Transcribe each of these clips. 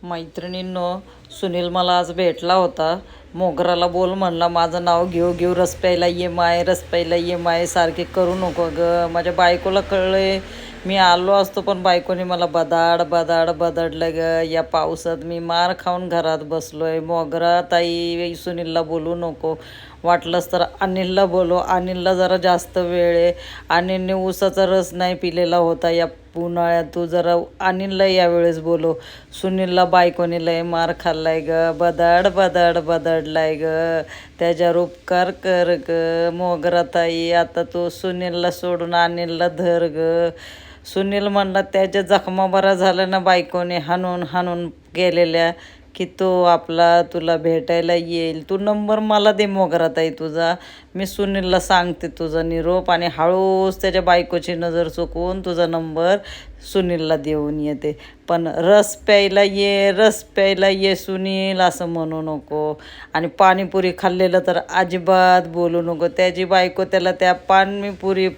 मैत्रिणींनो, सुनील मला आज भेटला होता. मोगराला बोल म्हणला, माझं नाव घेऊ घेऊ रस प्यायला ये माय, रस प्यायला ये माय, सारखे करू नको ग. माझ्या बायकोला कळले मी आलो असतो, पण बायकोने मला बदाड बदाड बदडलं ग. या पावसात मी मार खाऊन घरात बसलोय. मोगरा ताई, सुनीलला बोलू नको, वाटलंच तर अनिलला बोलो. अनिलला जरा जास्त वेळ आहे. अनिलने ऊसाचा रस नाही पिलेला होता या उन्हाळ्यात. तू जरा अनिलला यावेळेस बोलो. सुनीलला बायकोने लय मार खाल्लाय ग, बदाड बदाड बदडलाय ग. त्याच्यावर उपकार कर ग मोगरा ताई. आता तू सुनीलला सोडून अनिलला धर ग. सुनील म्हणला, त्याच्या जखमा बरा झाल्या ना बायकोने हाणून हाणून गेलेल्या, की तो आपला तुला भेटायला येईल. तू नंबर मला दे मोगरा ताई तुझा, मी सुनीलला सांगते तुझा निरोप, आणि हळूच त्याच्या बायकोची नजर चुकवून तुझा नंबर सुनीलला देऊन येते. पण रस प्यायला ये, रस प्यायला ये सुनील असं म्हणू नको. आणि पाणीपुरी खाल्लेलं तर अजिबात बोलू नको. त्याची बायको त्याला त्या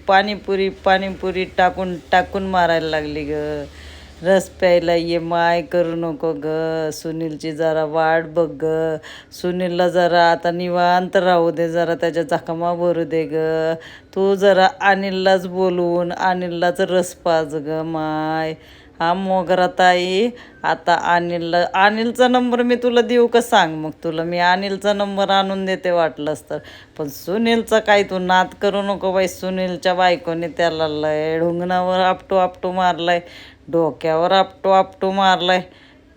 पाणीपुरी टाकून टाकून मारायला लागली ग. रस प्यायला ये माय करू नको ग. सुनीलची जरा वाट बघ ग. सुनीलला जरा आता निवांत राहू दे, जरा त्याच्या जखमा भरू दे ग. तू जरा अनिललाच बोलवून अनिललाच रस पाज ग माय. हा मोगरा ताई, आता अनिलचा नंबर मी तुला देऊ का सांग? मग तुला मी अनिलचा नंबर आणून देते वाटलंच तर. पण सुनीलचा काही तू नाद करू नको बाई. सुनीलच्या बायकोने त्याला लय ढुंगणावर आपटू आपटू मारलाय, डोक्यावर आपटू आपटू मारलाय.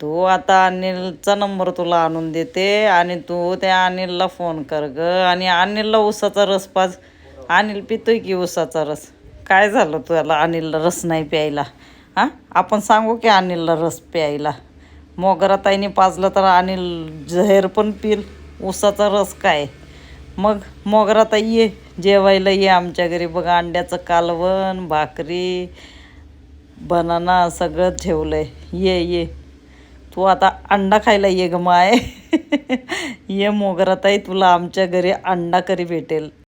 तू आता अनिलचा नंबर तुला आणून देते, आणि तू त्या अनिलला फोन कर ग. आणि अनिलला ऊसाचा रस पाज. अनिल पितोय की ऊसाचा रस. काय झालं तुला अनिलला रस नाही प्यायला? हां, आपण सांगू की अनिलला रस प्यायला. मोगरा ताईने पाजलं तर अनिल जहर पण पिल, ऊसाचा रस काय. मग मोगरा ताई ये जेवायला, ये आमच्या घरी. बघ, अंड्याचं कालवण, भाकरी, बनाना सगळं ठेवलंय. ये ये तू आता अंडा खायला ये ग माय. ये मोगरा ताई, तुला आमच्या घरी अंडा करी भेटेल.